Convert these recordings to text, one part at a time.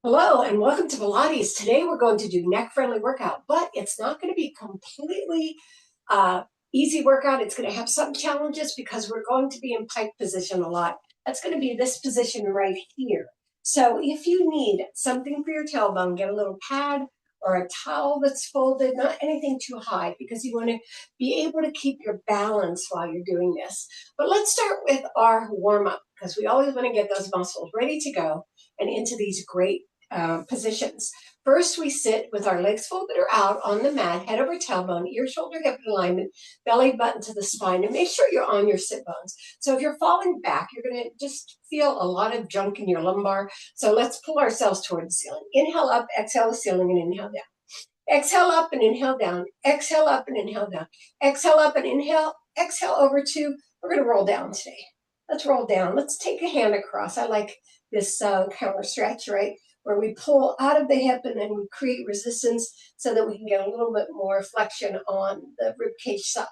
Hello and welcome to Pilates. Today we're going to do neck-friendly workout, but it's not going to be completely easy workout. It's going to have some challenges because we're going to be in pike position a lot. That's going to be this position right here. So if you need something for your tailbone, get a little pad or a towel that's folded, not anything too high because you want to be able to keep your balance while you're doing this. But let's start with our warm-up because we always want to get those muscles ready to go and into these great positions. First, we sit with our legs folded or out on the mat, head over tailbone, ear, shoulder, hip alignment, belly button to the spine, and make sure you're on your sit bones. So if you're falling back, you're going to just feel a lot of junk in your lumbar. So let's pull ourselves toward the ceiling. Inhale up, exhale the ceiling, and inhale down. Exhale up and inhale down. Exhale up and inhale down. Exhale up and inhale. Exhale over to, we're going to roll down today. Let's roll down. Let's take a hand across. I like this counter stretch, right? Where we pull out of the hip and then we create resistance so that we can get a little bit more flexion on the rib cage side.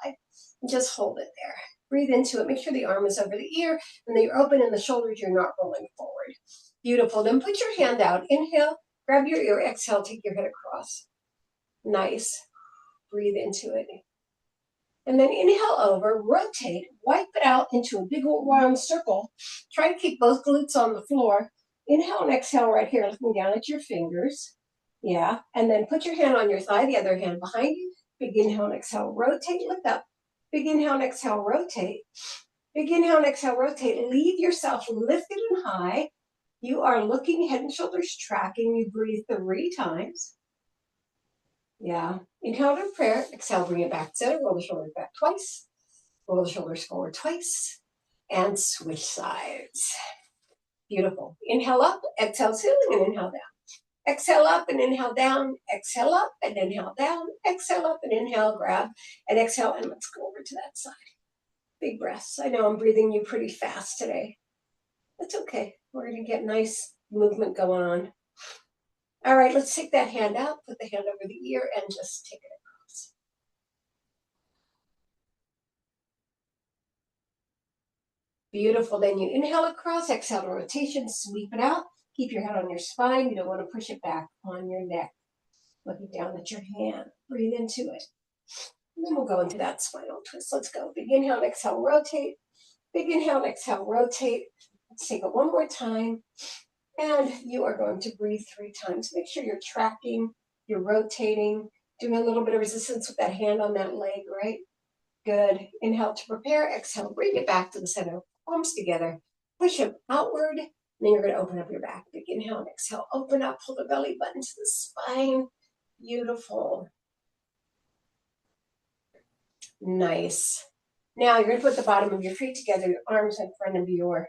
And just hold it there. Breathe into it. Make sure the arm is over the ear and that you're open in the shoulders. You're not rolling forward. Beautiful. Then put your hand out. Inhale, grab your ear. Exhale, take your head across. Nice. Breathe into it. And then inhale over, rotate, wipe it out into a big old round circle. Try to keep both glutes on the floor. Inhale and exhale right here, looking down at your fingers. Yeah, and then put your hand on your thigh, the other hand behind you. Big inhale and exhale, rotate, lift up. Big inhale and exhale, rotate. Big inhale and exhale, rotate. Leave yourself lifted and high. You are looking head and shoulders tracking. You breathe 3 times. Yeah. Inhale to prayer. Exhale, bring it back center. Roll the shoulders back twice. Roll the shoulders forward twice. And switch sides. Beautiful. Inhale up, exhale ceiling, and inhale down. Exhale up and inhale down. Exhale up and inhale down. Exhale up and inhale, grab. And exhale, and let's go over to that side. Big breaths. I know I'm breathing you pretty fast today. That's okay. We're going to get nice movement going on. All right, let's take that hand out, put the hand over the ear, and just take it across. Beautiful. Then you inhale across, exhale to rotation, sweep it out. Keep your head on your spine. You don't want to push it back on your neck. Looking down at your hand. Breathe into it. And then we'll go into that spinal twist. Let's go. Big inhale and exhale, rotate. Big inhale and exhale, rotate. Let's take it one more time. And you are going to breathe 3 times. Make sure you're tracking, you're rotating, doing a little bit of resistance with that hand on that leg, right? Good. Inhale to prepare. Exhale, bring it back to the center. Palms together. Push them outward. And then you're going to open up your back. Big inhale and exhale. Open up. Pull the belly button to the spine. Beautiful. Nice. Now you're going to put the bottom of your feet together, your arms in front of your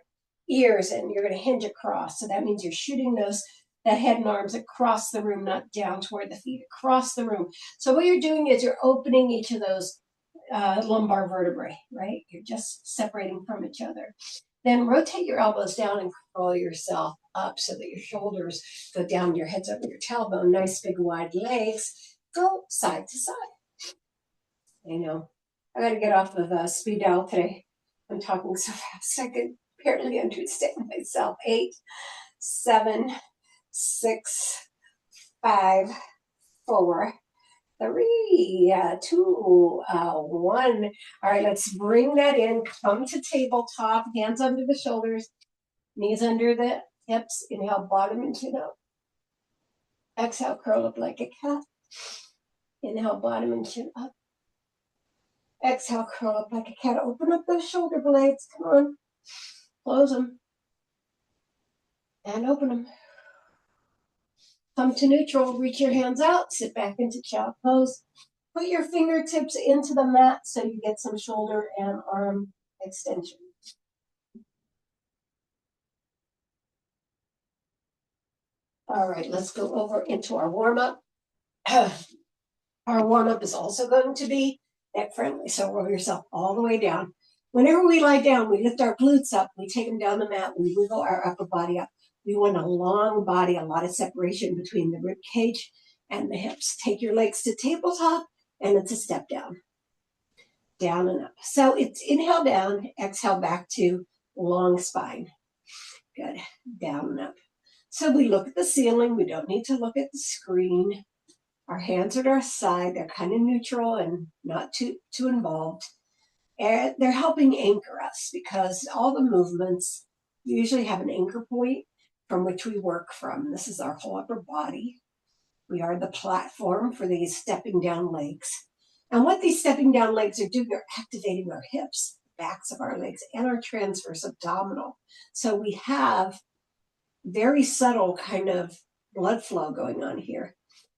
ears, and you're going to hinge across. So that means you're shooting that head and arms across the room, not down toward the feet, across the room. So what you're doing is you're opening each of those lumbar vertebrae, right? You're just separating from each other. Then rotate your elbows down and curl yourself up so that your shoulders go down, your head's over your tailbone. Nice big wide legs. Go side to side. I know. I got to get off of speed dial today. I'm talking so fast I can barely understand myself. 8, 7, 6, 5, 4, 3, 2, 1. All right, let's bring that in. Come to tabletop. Hands under the shoulders. Knees under the hips. Inhale, bottom and chin up. Exhale, curl up like a cat. Inhale, bottom and chin up. Exhale, curl up like a cat. Open up those shoulder blades. Come on. Close them. And open them. Come to neutral. Reach your hands out. Sit back into child pose. Put your fingertips into the mat so you get some shoulder and arm extension. All right, let's go over into our warm-up. Our warm-up is also going to be neck friendly, so roll yourself all the way down. Whenever we lie down, we lift our glutes up, we take them down the mat, we wiggle our upper body up. We want a long body, a lot of separation between the rib cage and the hips. Take your legs to tabletop, and it's a step down. Down and up. So it's inhale down, exhale back to long spine. Good. Down and up. So we look at the ceiling. We don't need to look at the screen. Our hands are at our side. They're kind of neutral and not too involved. And they're helping anchor us because all the movements usually have an anchor point from which we work from. This is our whole upper body. We are the platform for these stepping down legs. And what these stepping down legs are doing are activating our hips, backs of our legs, and our transverse abdominal. So we have very subtle kind of blood flow going on here.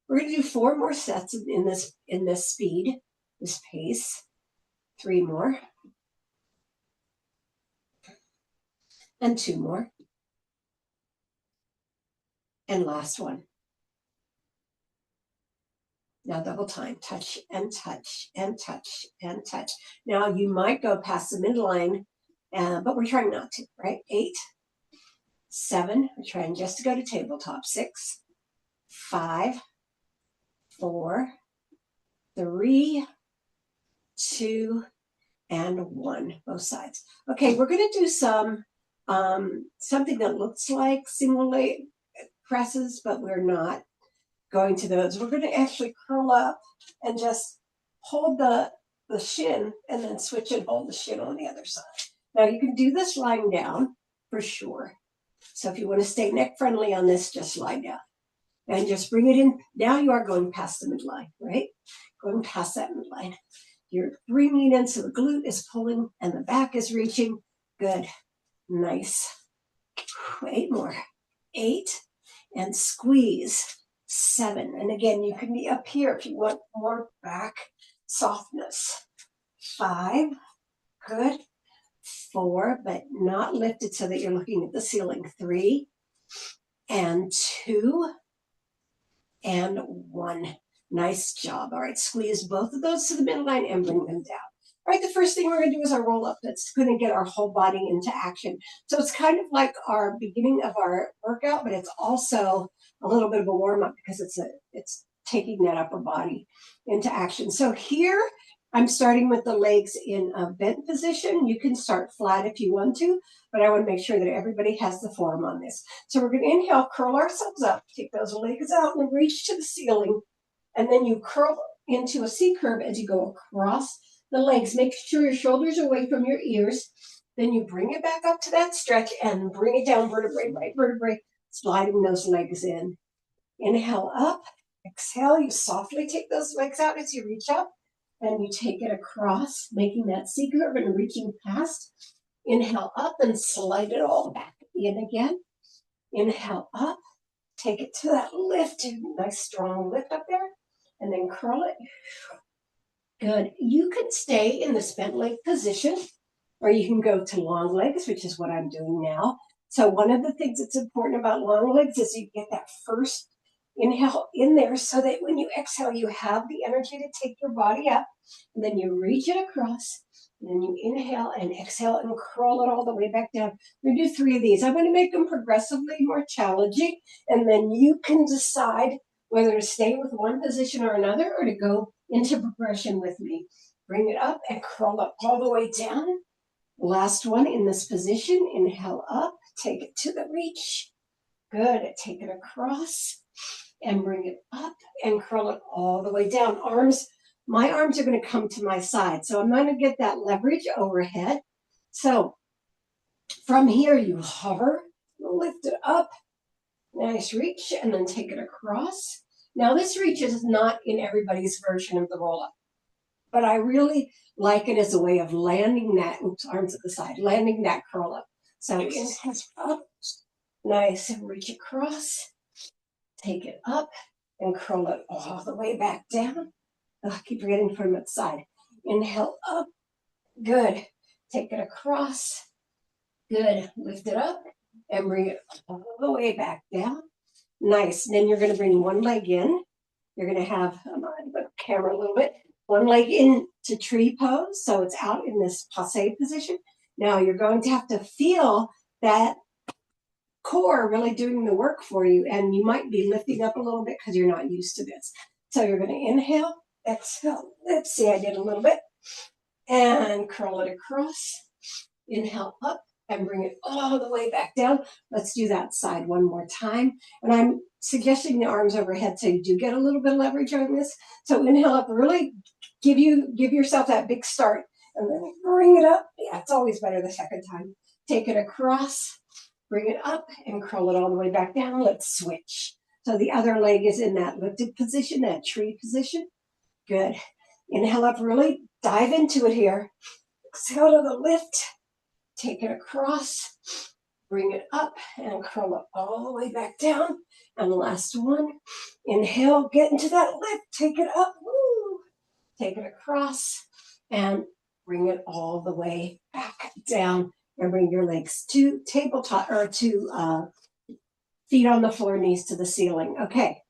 We're going to do 4 more sets in this speed, this pace. 3 more. And 2 more. And last one. Now double time, touch and touch and touch and touch. Now you might go past the midline, but we're trying not to, right? 8, 7, we're trying just to go to tabletop. 6, 5, 4, 3, 2, and 1, both sides. Okay, we're going to do some something that looks like single leg presses, but we're not going to those. We're going to actually curl up and just hold the shin and then switch and hold the shin on the other side. Now you can do this lying down for sure. So if you want to stay neck friendly on this, just lie down and just bring it in. Now you are going past the midline, right? Going past that midline. You're bringing it in so the glute is pulling and the back is reaching. Good. Nice. 8 more. 8 and squeeze. 7. And again, you can be up here if you want more back softness. 5. Good. 4, but not lifted so that you're looking at the ceiling. 3 and 2 and 1. Nice job. All right, squeeze both of those to the midline and bring them down. All right, the first thing we're going to do is our roll up. That's going to get our whole body into action. So it's kind of like our beginning of our workout, but it's also a little bit of a warm up because it's taking that upper body into action. So here I'm starting with the legs in a bent position. You can start flat if you want to, but I want to make sure that everybody has the form on this. So we're going to inhale, curl ourselves up, take those legs out and reach to the ceiling. And then you curl into a C curve as you go across the legs. Make sure your shoulders are away from your ears. Then you bring it back up to that stretch and bring it down vertebrae by vertebrae, sliding those legs in. Inhale up, exhale. You softly take those legs out as you reach up and you take it across, making that C curve and reaching past. Inhale up and slide it all back in again. Inhale up, take it to that lift, nice strong lift up there. And then curl it. Good. You can stay in the bent leg position, or you can go to long legs, which is what I'm doing now. So one of the things that's important about long legs is you get that first inhale in there so that when you exhale, you have the energy to take your body up. And then you reach it across. And then you inhale and exhale and curl it all the way back down. We do 3 of these. I'm going to make them progressively more challenging. And then you can decide whether to stay with one position or another or to go into progression with me. Bring it up and curl up all the way down. Last one in this position. Inhale up, take it to the reach. Good. Take it across and bring it up and curl it all the way down. My arms are going to come to my side. So I'm going to get that leverage overhead. So from here, you hover, lift it up. Nice reach, and then take it across. Now this reach is not in everybody's version of the roll-up, but I really like it as a way of landing that, arms at the side, landing that curl up. So inhale up, nice, and reach across, take it up, and curl it all the way back down. Keep forgetting from the side. Inhale up, good. Take it across, good. Lift it up, and bring it all the way back down. Nice. And then you're going to bring one leg in. You're going to have, I'm going to put the camera a little bit, one leg into tree pose. So it's out in this passe position. Now you're going to have to feel that core really doing the work for you. And you might be lifting up a little bit because you're not used to this. So you're going to inhale, exhale. Let's see, I did a little bit. And curl it across. Inhale up. and bring it all the way back down. Let's do that side one more time. And I'm suggesting the arms overhead so you do get a little bit of leverage on this. So inhale up, really give yourself that big start, and then bring it up. Yeah, it's always better the second time. Take it across, bring it up, and curl it all the way back down. Let's switch. So the other leg is in that lifted position, that tree position. Good. Inhale up, really dive into it here. Exhale to the lift. Take it across, bring it up, and curl it all the way back down. And the last one, inhale, get into that lift, take it up, woo. Take it across, and bring it all the way back down. And bring your legs to tabletop, or to feet on the floor, knees to the ceiling. Okay.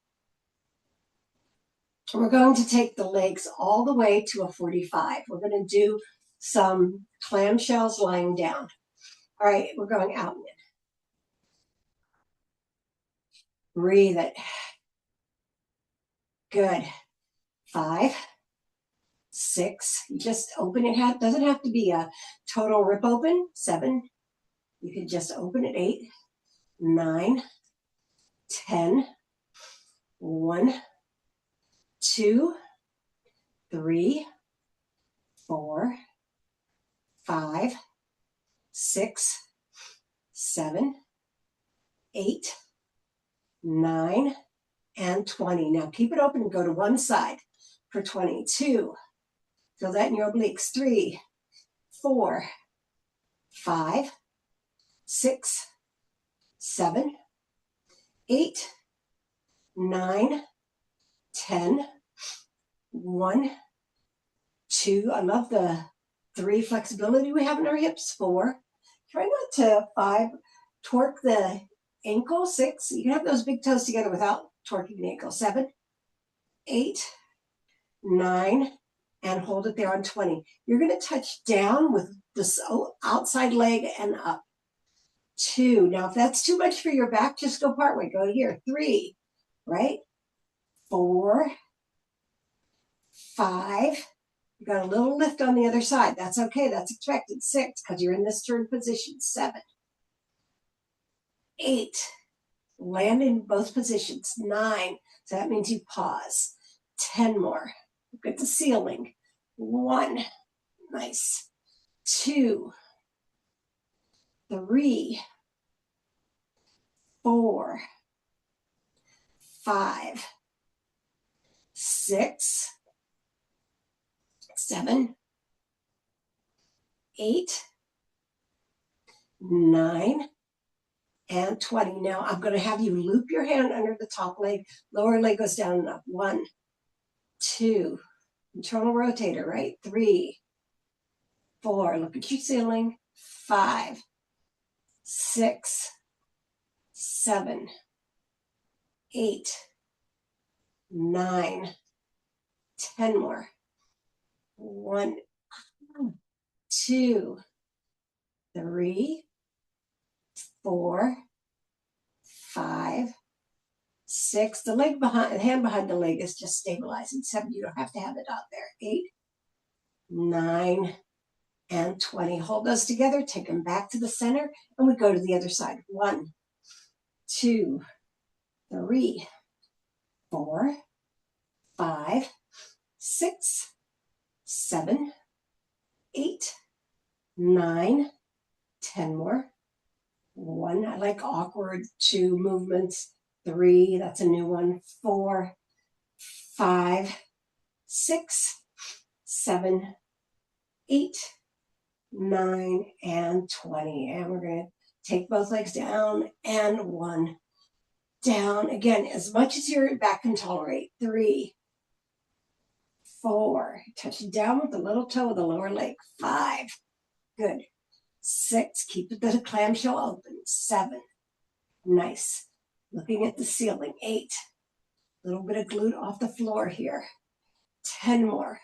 We're going to take the legs all the way to a 45. We're going to do some clamshells lying down. All right, we're going out and in. Breathe it. Good. 5, 6. You just open it. It doesn't have to be a total rip open. 7. You can just open it. 8, 9, 10. 1, 2, 3, 4, 5, 6, 7, 8, 9, and 20. Now keep it open and go to one side for 22. Feel that in your obliques. 3, 4, 5, 6, 7, 8, 9, 10. 1, 2. I love the 3 flexibility we have in our hips. 4. Try not to 5. Torque the ankle. 6. You can have those big toes together without torquing the ankle. 7, 8, 9, and hold it there on 20. You're going to touch down with this outside leg and up. 2. Now, if that's too much for your back, just go partway. Go here. 3, right? 4, 5. You got a little lift on the other side. That's okay. That's expected. 6, because you're in this turn position. 7, 8. Land in both positions. 9. So that means you pause. 10 more. Look at the ceiling. 1. Nice. 2, 3, 4, 5, 6, 7, 8, 9, and 20. Now I'm going to have you loop your hand under the top leg. Lower leg goes down and up. 1, 2. Internal rotator, right? 3, 4. Look at your ceiling. 5, 6, 7, 8, 9, 10 more. 1, 2, 3, 4, 5, 6. The hand behind the leg is just stabilizing. 7. You don't have to have it out there. 8, 9, and 20. Hold those together. Take them back to the center, and we go to the other side. 1, 2, 3, 4, 5, 6, 7, 8, 9, 10 more. 1, I like awkward. 2 movements. 3, that's a new one. 4, 5, 6, 7, 8, 9, and 20. And we're going to take both legs down, and 1, down. Again, as much as your back can tolerate. 3, 4, touch down with the little toe of the lower leg. 5, good. 6, keep the clamshell open. 7, nice. Looking at the ceiling. 8, little bit of glute off the floor here. 10 more.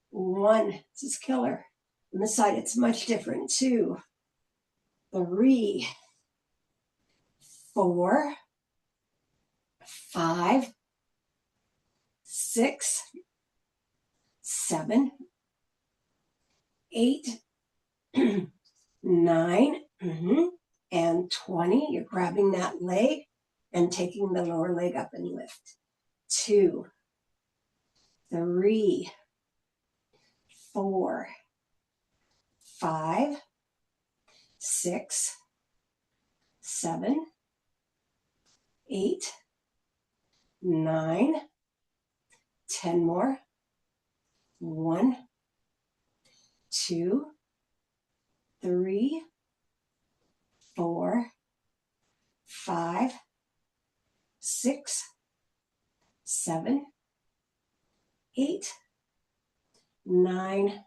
1, this is killer. On this side, it's much different. 2, 3, 4, 5, 6, 7, 8, 9, and 20. You're grabbing that leg and taking the lower leg up and lift. 2, 3, 4, 5, 6, 7, 8, 9, 10 more. 1, 2, 3, 4, 5, 6, 7, 8, 9,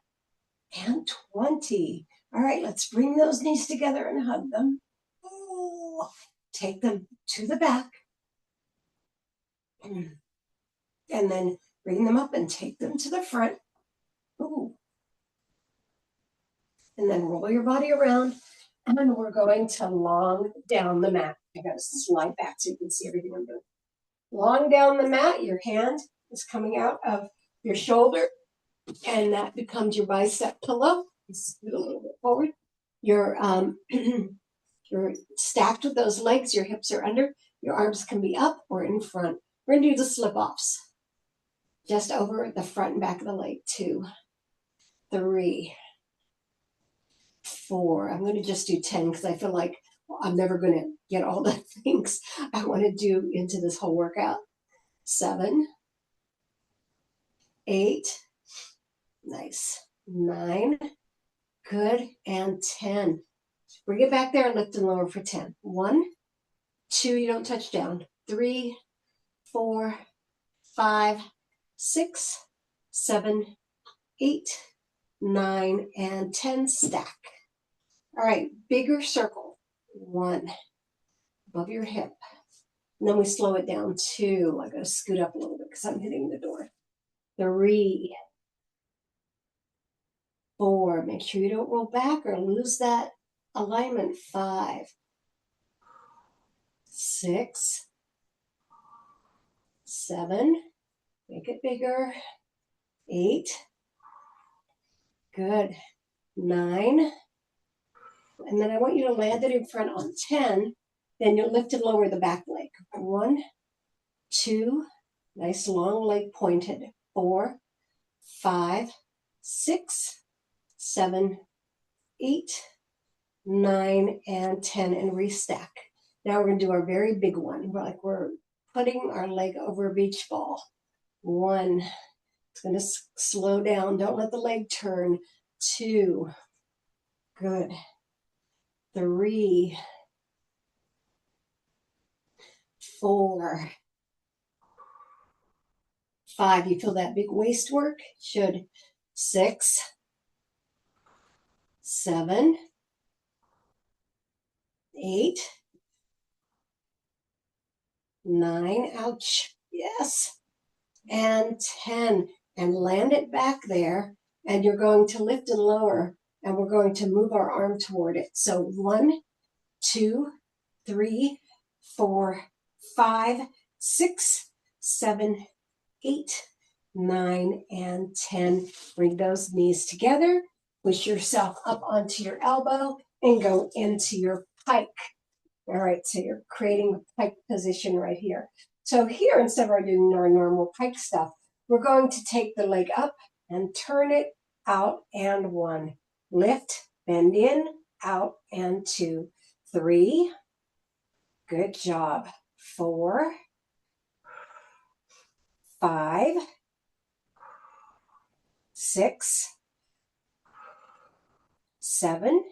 and 20. All right, let's bring those knees together and hug them. Ooh. Take them to the back. And then bring them up and take them to the front. Ooh. And then roll your body around. And we're going to long down the mat. I got to slide back so you can see everything I'm doing. Long down the mat, your hand is coming out of your shoulder, and that becomes your bicep pillow. Scoot a little bit forward. You're stacked with those legs. Your hips are under. Your arms can be up or in front. We're going to do the slip-offs. Just over the front and back of the leg. 2, 3, 4. I'm going to just do 10 because I feel like I'm never going to get all the things I want to do into this whole workout. 7, 8, nice. 9, good, and 10. Bring it back there and lift and lower for 10. 1, 2, you don't touch down. 3, 4, 5, 6, 7, 8, 9, and 10. Stack. All right, bigger circle. 1, above your hip. And then we slow it down. 2, I got to scoot up a little bit because I'm hitting the door. 3, 4, make sure you don't roll back or lose that alignment. 5, 6, 7, make it bigger. 8, good. 9, and then I want you to land it in front on 10. Then you'll lift and lower the back leg. 1, 2, nice long leg pointed. 4, 5, 6, 7, 8, 9, and 10, and restack. Now we're going to do our very big one. We're putting our leg over a beach ball. 1, it's going to slow down. Don't let the leg turn. 2, good. 3, 4, 5. You feel that big waist work? Should. 6, 7, 8, 9, ouch, yes, and 10. And land it back there, and you're going to lift and lower, and we're going to move our arm toward it. So 1, 2, 3, 4, 5, 6, 7, 8, 9, and 10. Bring those knees together. Push yourself up onto your elbow and go into your pike. All right, so you're creating a pike position right here. So here, instead of doing our normal pike stuff, we're going to take the leg up and turn it out, and 1. Lift, bend in, out, and 2. 3, good job. 4, 5, 6, 7,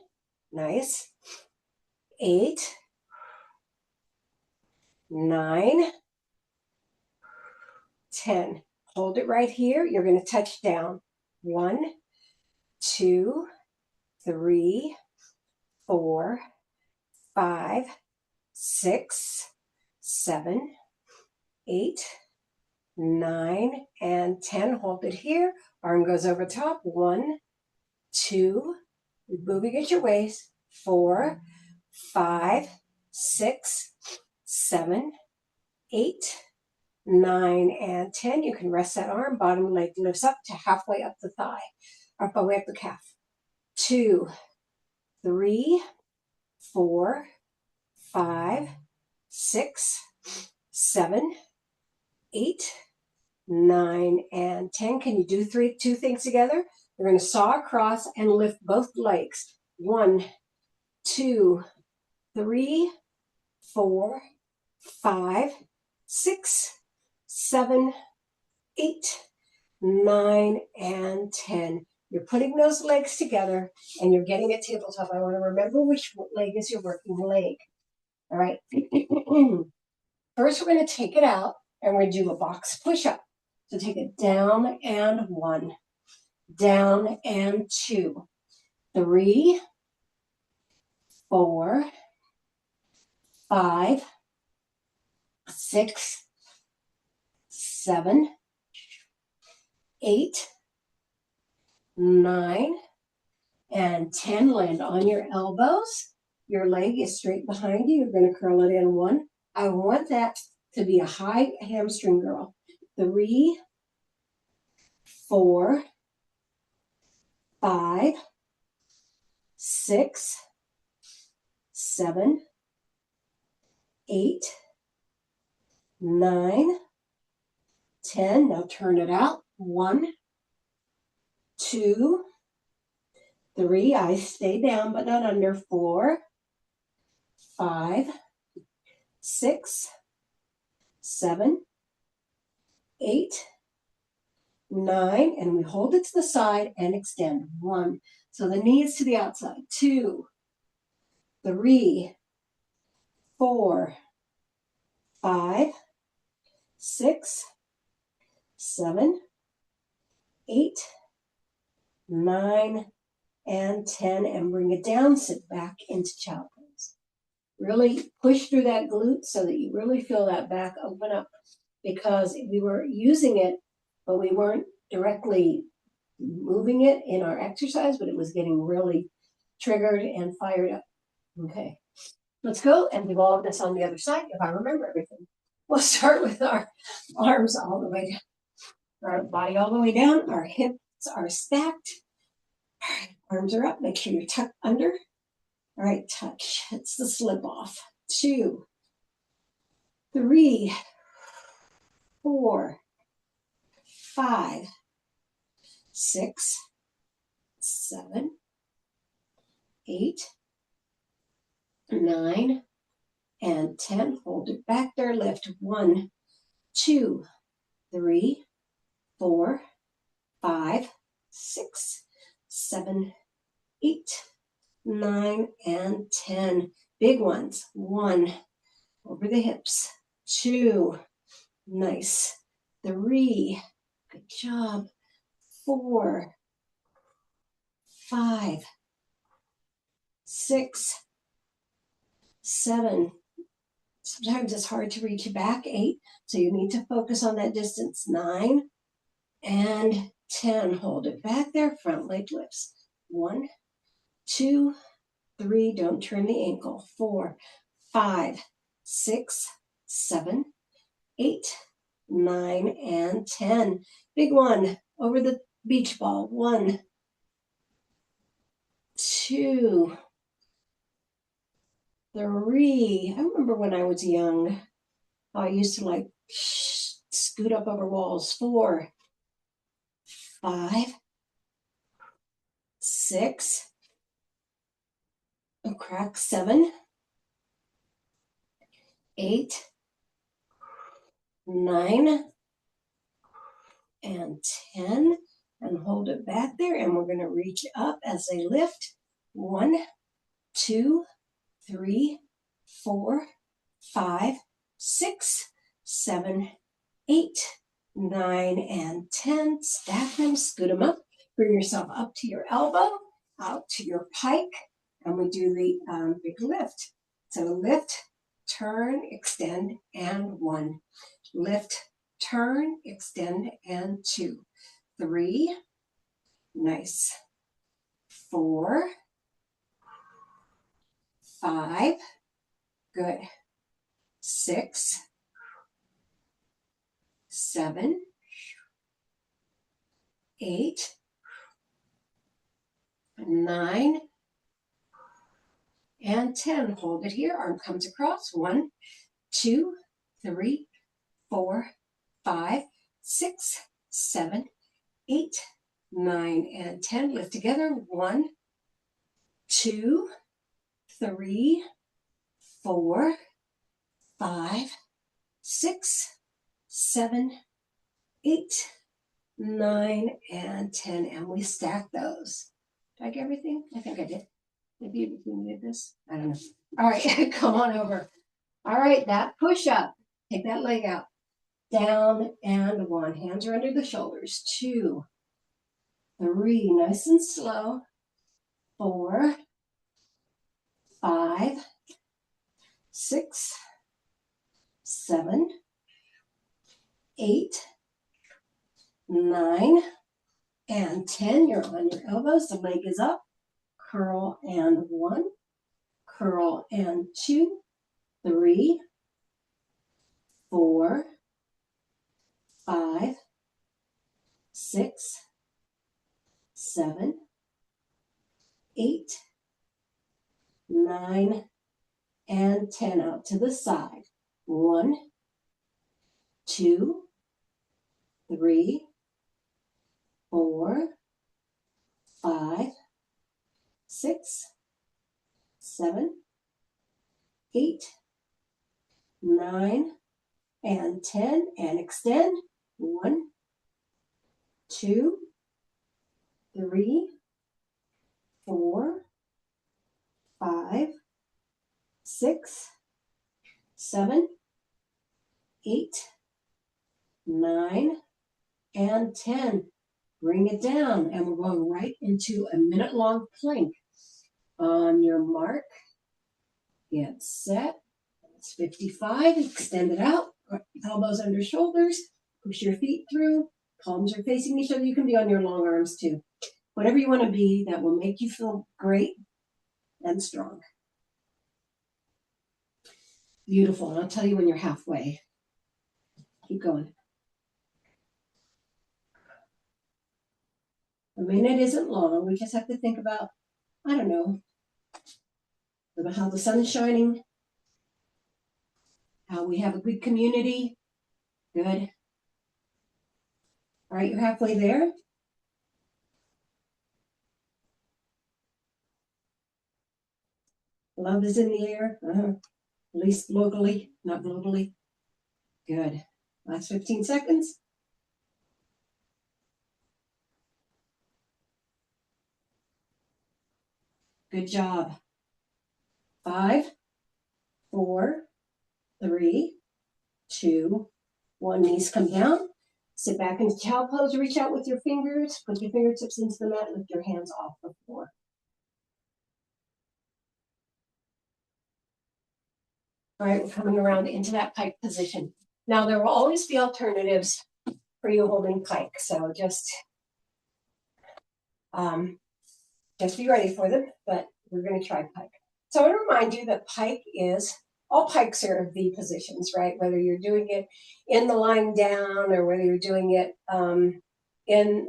nice. 8, 9, 10. Hold it right here. You're going to touch down. 1, 2, 3, 4, 5, 6, 7, 8, 9, and 10. Hold it here. Arm goes over top. 1, 2, moving at your waist. 4, 5, 6, 7, 8, 9, and 10. You can rest that arm. Bottom leg lifts up to halfway up the thigh, halfway up the calf. 2, 3, 4, 5, 6, 7, 8, 9, and 10. Can you do two things together? We're going to saw across and lift both legs. 1, 2, 3, 4, 5, 6, 7, 8, 9, and 10. You're putting those legs together and you're getting a tabletop. I want to remember which leg is your working leg. All right. First, we're going to take it out and we're going to do a box push-up. So take it down and 1, down and 2, 3, 4, 5, 6, 7, 8, 9, and 10. Land on your elbows. Your leg is straight behind you. You're going to curl it in 1. I want that to be a high hamstring girl. 3, 4, 5, 6, 7, 8, 9, 10. Now turn it out. 1, 2, 3. I stay down but not under. 4, 5, 6, 7, 8, 9, and we hold it to the side and extend. 1. So the knees to the outside. 2, 3, 4, 5, 6, 7, 8, 9, and 10, and bring it down. Sit back into child pose. Really push through that glute so that you really feel that back open up, because we were using it, but we weren't directly moving it in our exercise, but it was getting really triggered and fired up. Okay, let's go and do all of this on the other side if I remember everything. We'll start with our arms all the way down, our body all the way down, our hips are stacked. All right, arms are up, make sure you're tucked under. All right, touch, it's the slip off. 2, 3, 4, 5, 6, 7, 8, 9, and 10. Hold it back there. Lift. 1, 2, 3, 4, 5, 6, 7, 8, 9, and 10. Big ones. 1, over the hips. 2, nice. 3, good job. 4, 5, 6, 7. Sometimes it's hard to reach back. 8, so you need to focus on that distance. 9 and 10. Hold it back there. Front leg lifts. 1, 2, 3. Don't turn the ankle. 4, 5, 6, 7, 8, 9, and 10. Big one over the beach ball. 1, 2, 3. I remember when I was young, I used to like scoot up over walls. 4, 5, 6, a crack. 7, 8, 9, and 10. And hold it back there. And we're going to reach up as they lift. 1, 2, 3, 4, 5, 6, 7, 8, 9, and 10. Stack them, scoot them up. Bring yourself up to your elbow, out to your pike, and we do the big lift. So lift, turn, extend, and 1. Lift, turn, extend, and 2. 3, nice. 4, 5, good. 6, 7, 8, 9, and 10. Hold it here. Arm comes across. 1, 2, 3, 4, 5, 6, 7, 8, 9, and 10. Lift together. 1, 2, 3, 4, 5, 6, 7, 8, 9, and 10. And we stack those. Did I get everything? I think I did. Maybe you did this. I don't know. All right, come on over. All right, that push up. Take that leg out. Down and 1. Hands are under the shoulders. 2, 3, nice and slow. 4, 5, 6, 7, 8, 9, and 10. You're on your elbows. The leg is up. Curl and 1. Curl and 2, 3, 4, 5, 6, 7, 8, 9, and 10. Out to the side. 1, 2, 3, 4, 5, 6, 7, 8, 9, and 10. And extend. 1, 2, 3, 4, 5, 6, 7, 8, 9, and 10. Bring it down, and we're going right into a minute-long plank. On your mark, get set. It's 55. Extend it out. Elbows under shoulders. Push your feet through. Palms are facing each other. You can be on your long arms too. Whatever you want to be that will make you feel great and strong. Beautiful. And I'll tell you when you're halfway. Keep going. A minute isn't long. We just have to think about, I don't know, about how the sun is shining, how we have a good community. Good. All right, you're halfway there. Love is in the air. At least locally, not globally. Good. Last 15 seconds. Good job. 5, 4, 3, 2, 1. Knees come down. Sit back into child pose. Reach out with your fingers. Put your fingertips into the mat. Lift your hands off the floor. All right, we're coming around into that pike position. Now, there will always be alternatives for you holding pike, so just be ready for them, but we're going to try pike. So I want to remind you that pike is, all pikes are V positions, right? Whether you're doing it in the lying down or whether you're doing it in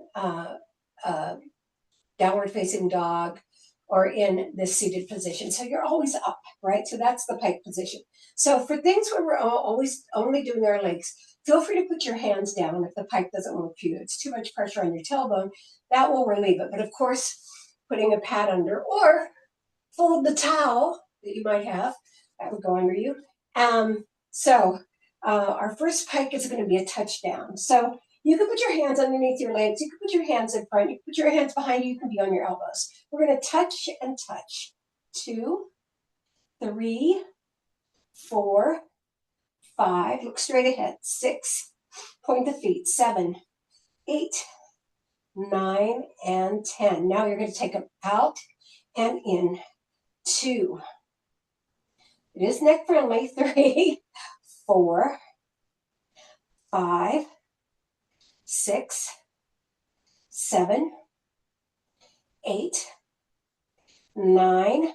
downward facing dog or in this seated position. So you're always up, right? So that's the pike position. So for things where we're always only doing our legs, feel free to put your hands down if the pike doesn't work for you. It's too much pressure on your tailbone. That will relieve it. But of course, putting a pad under or fold the towel that you might have, that would go under you. Our first pike is going to be a touchdown. So you can put your hands underneath your legs. You can put your hands in front. You can put your hands behind you. You can be on your elbows. We're going to touch and touch. 2, 3, 4, 5. Look straight ahead. 6. Point the feet. 7, 8, 9, and 10. Now you're going to take them out and in. 2. It is neck friendly. 3, 4, 5, 6, 7, 8, 9,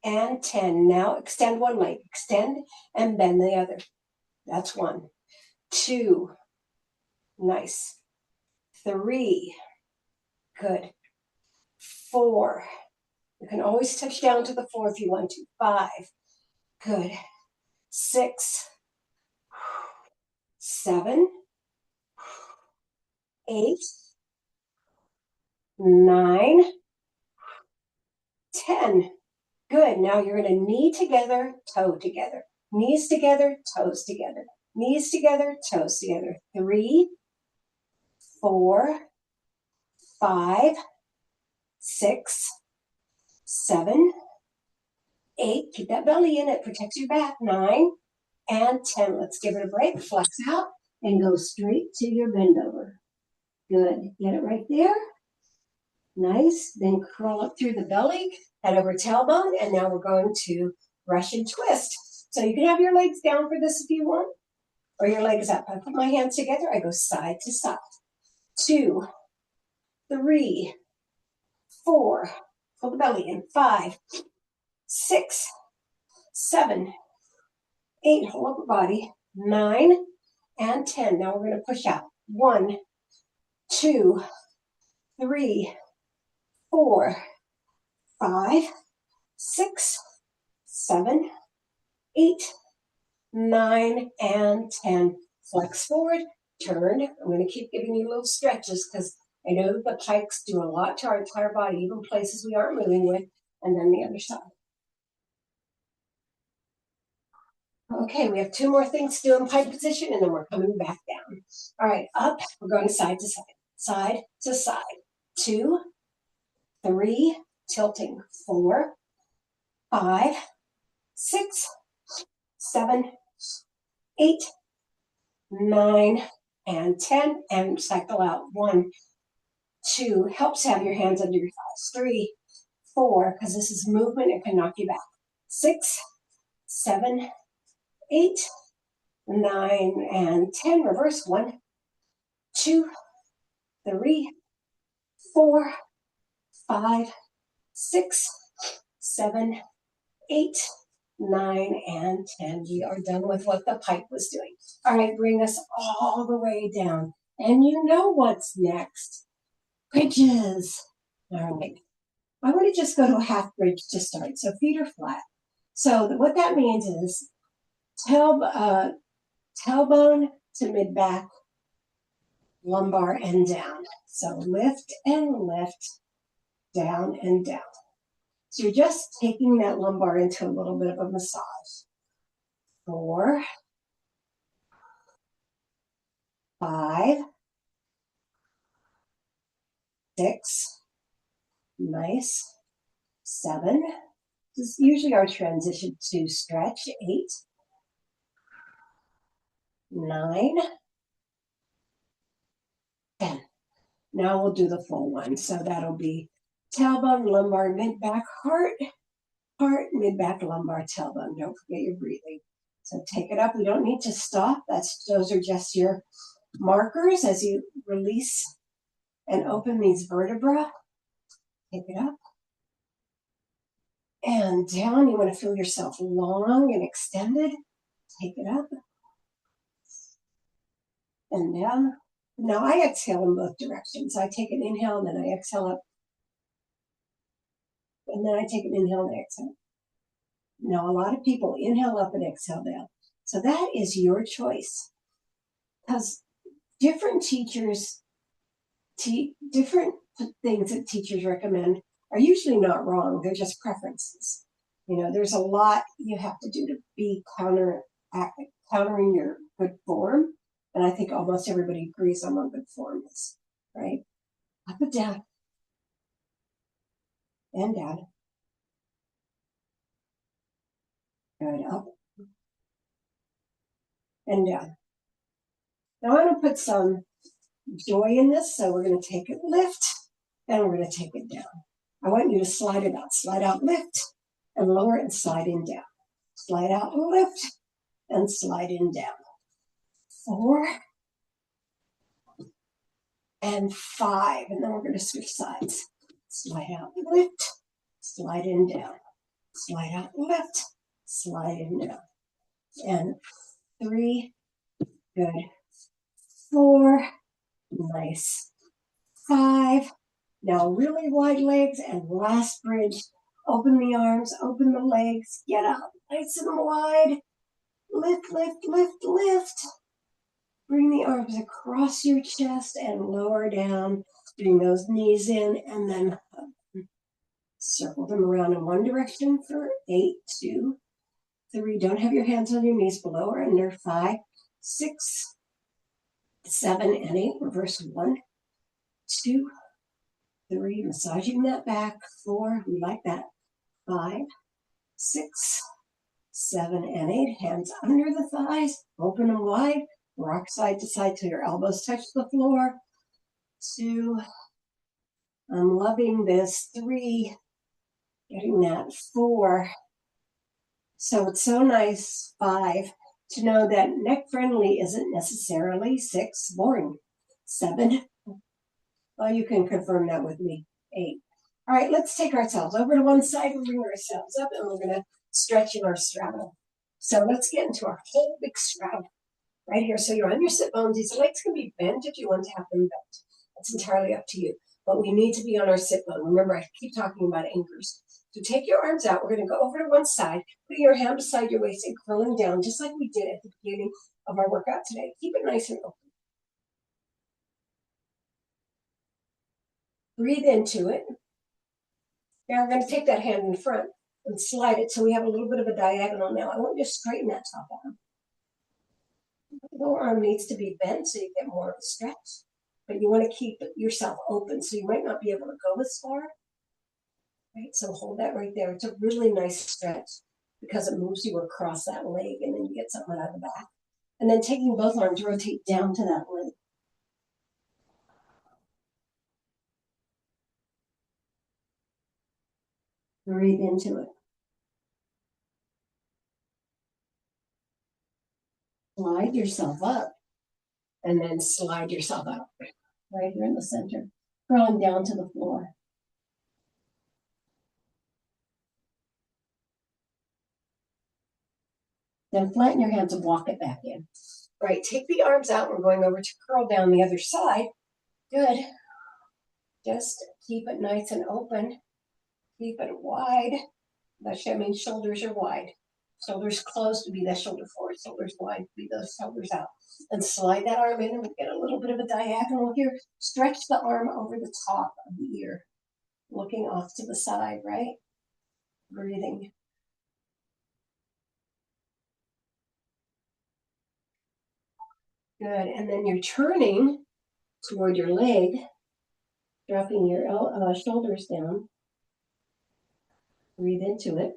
and 10. Now extend one leg. Extend and bend the other. That's 1. 2. Nice. 3. Good. 4. You can always touch down to the floor if you want to. 5. Good. 6, 7, 8, 9, 10. Good. Now you're going to knee together, toe together. Knees together, toes together. Knees together, toes together. 3, 4, 5, 6, 7, 8. Keep that belly in. It protects your back. 9 and 10. Let's give it a break. Flex out and go straight to your bend over. Good. Get it right there. Nice. Then curl up through the belly, head over tailbone, and now we're going to Russian twist. So you can have your legs down for this if you want, or your legs up. I put my hands together. I go side to side. 2, 3, 4. Pull the belly in. 5, 6, 7, 8. Hold upper body. 9 and 10. Now we're going to push out. 1, 2, 3, 4, 5, 6, 7, 8, 9, and 10. Flex forward, turn. I'm going to keep giving you little stretches because I know the pikes do a lot to our entire body, even places we aren't moving with, and then the other side. Okay, we have 2 more things to do in pike position, and then we're coming back down. All right, up, we're going side to side, side to side. 2, 3, tilting. 4, 5, 6, 7, 8, 9, and 10, and cycle out. 1, 2, helps have your hands under your thighs. 3, 4, because this is movement, it can knock you back. 6, 7, 8, 9, and 10. Reverse. 1, 2, 3, 4, 5, 6, 7, 8, 9, and 10. We are done with what the pike was doing. All right, bring us all the way down. And you know what's next. Bridges. All right. I want to just go to a half bridge to start. So feet are flat. So what that means is tailbone to mid-back, lumbar and down. So lift and lift, down and down. So you're just taking that lumbar into a little bit of a massage. 4, 5, 6, nice, 7. This is usually our transition to stretch. 8, 9, 10. Now we'll do the full one. So that'll be tailbone, lumbar, mid-back, heart, mid-back, lumbar, tailbone. Don't forget your breathing. So take it up. We don't need to stop. Those are just your markers as you release and open these vertebrae. Take it up. And down. You want to feel yourself long and extended. Take it up. And down. Now I exhale in both directions. I take an inhale and then I exhale up. And then I take an inhale and exhale. Now a lot of people inhale up and exhale down. So that is your choice. Because different teachers, different things that teachers recommend are usually not wrong. They're just preferences. You know, there's a lot you have to do to be countering your good form. And I think almost everybody agrees on what good form is, right? Up and down. And down. Good. Up. And down. Now I'm going to put some joy in this. So we're going to take it lift. And we're going to take it down. I want you to slide it out. Slide out, lift, and lower and slide in down. Slide out, lift, and slide in down. 4 and 5. And then we're going to switch sides. Slide out, lift, slide in down. Slide out, lift, slide in down. And 3, good. 4, nice. 5. Now really wide legs and last bridge. Open the arms, open the legs, get up, nice and wide. Lift, lift, lift, lift. Bring the arms across your chest and lower down. Bring those knees in and then circle them around in one direction for 8, 2, 3. Don't have your hands on your knees, below or under. 5, 6, 7, and 8. Reverse 1, 2, 3. Massaging that back. 4. We like that. 5, 6, 7, and 8. Hands under the thighs. Open and wide. Rock side to side till your elbows touch the floor. 2. I'm loving this. 3. Getting that. 4. So it's so nice. 5. To know that neck friendly isn't necessarily 6. Boring. 7. Well, you can confirm that with me. 8. All right, let's take ourselves over to one side and bring ourselves up, and we're going to stretch in our straddle. So let's get into our whole big straddle right here. So you're on your sit bones. These legs can be bent if you want to have them bent. It's entirely up to you. But we need to be on our sit bone. Remember, I keep talking about anchors. So take your arms out. We're going to go over to one side, putting your hand beside your waist and curling down, just like we did at the beginning of our workout today. Keep it nice and open. Breathe into it. Now we're going to take that hand in front and slide it so we have a little bit of a diagonal now. I want you to straighten that top arm. The lower arm needs to be bent so you get more of a stretch, but you want to keep yourself open, so you might not be able to go as far. Right, so hold that right there. It's a really nice stretch because it moves you across that leg, and then you get something out of the back. And then taking both arms, rotate down to that leg. Breathe into it. Slide yourself up, and then slide yourself out. Right here in the center. Curling down to the floor. Then flatten your hands and walk it back in. Right, take the arms out. We're going over to curl down the other side. Good. Just keep it nice and open. Keep it wide. That means shoulders are wide. Shoulders closed to be that shoulder forward. Shoulders wide to be those shoulders out. And slide that arm in, and we get a little bit of a diagonal here. Stretch the arm over the top of the ear. Looking off to the side, right? Breathing. Good, and then you're turning toward your leg, dropping your shoulders down. Breathe into it.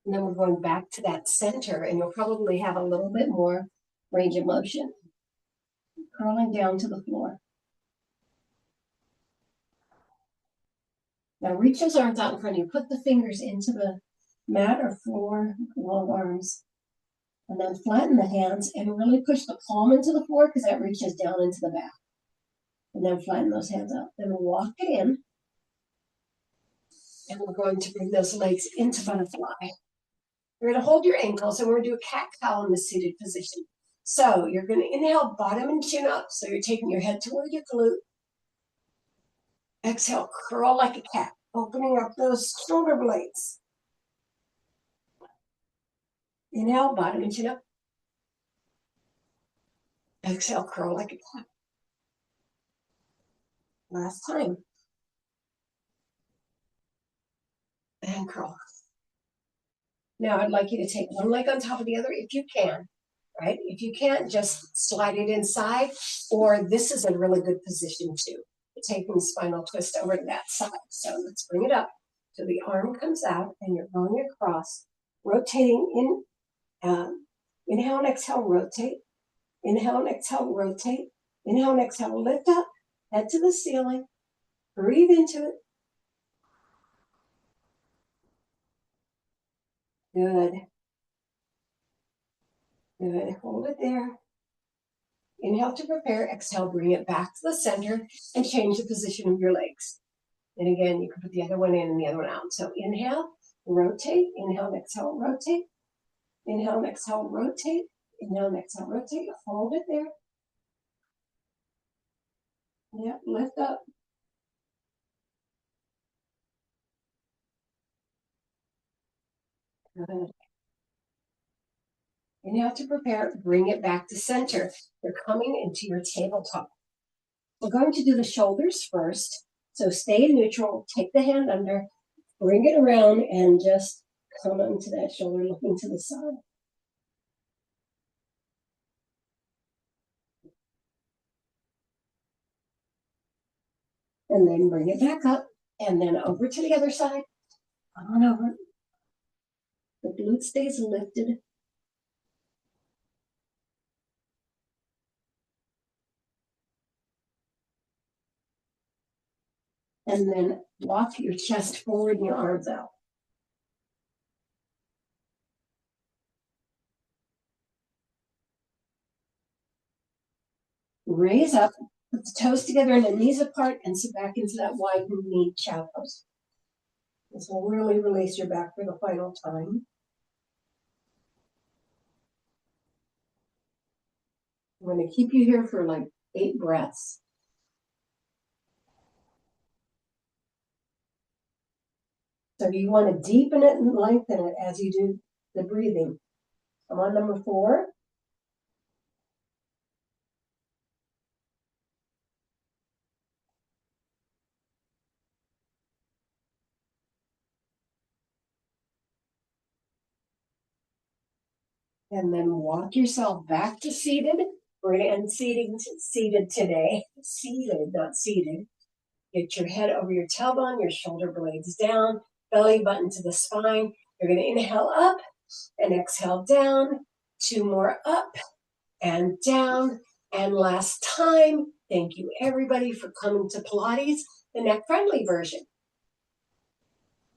And then we're going back to that center, and you'll probably have a little bit more range of motion. Curling down to the floor. Now reach those arms out in front of you. Put the fingers into the mat or floor, long arms. And then flatten the hands and really push the palm into the floor because that reaches down into the back. And then flatten those hands out. Then walk it in. And we're going to bring those legs into butterfly. You're going to hold your ankles, and we're going to do a cat-cow in the seated position. So you're going to inhale, bottom and chin up. So you're taking your head toward your glute. Exhale, curl like a cat, opening up those shoulder blades. Inhale, bottom and chin up. Exhale, curl like a cat. Last time. And curl. Now I'd like you to take one leg on top of the other if you can, right? If you can't, just slide it inside, or this is a really good position too. Taking the spinal twist over to that side. So let's bring it up so the arm comes out and you're going across, rotating in. Inhale and exhale, rotate. Inhale and exhale, rotate. Inhale and exhale, lift up, head to the ceiling. Breathe into it. Good. Good. Hold it there. Inhale to prepare. Exhale, bring it back to the center and change the position of your legs. And again, you can put the other one in and the other one out. So inhale, rotate. Inhale and exhale, rotate. Inhale and exhale, rotate. Inhale and exhale, rotate. Hold it there. Yeah, lift up. Good. And now to prepare, bring it back to center. You're coming into your tabletop. We're going to do the shoulders first. So stay in neutral, take the hand under, bring it around, and just come onto that shoulder, looking to the side. And then bring it back up, and then over to the other side. On over. The glute stays lifted. And then walk your chest forward and your arms out. Raise up, put the toes together and the knees apart, and sit back into that wide knee chow pose. This will really release your back for the final time. I'm going to keep you here for like 8 breaths. So you want to deepen it and lengthen it as you do the breathing. I'm on number 4. And then walk yourself back to seated. We're going to end seated today. Seated, not seated. Get your head over your tailbone, your shoulder blades down, belly button to the spine. You're going to inhale up and exhale down. 2 more up and down. And last time, thank you everybody for coming to Pilates, the neck friendly version.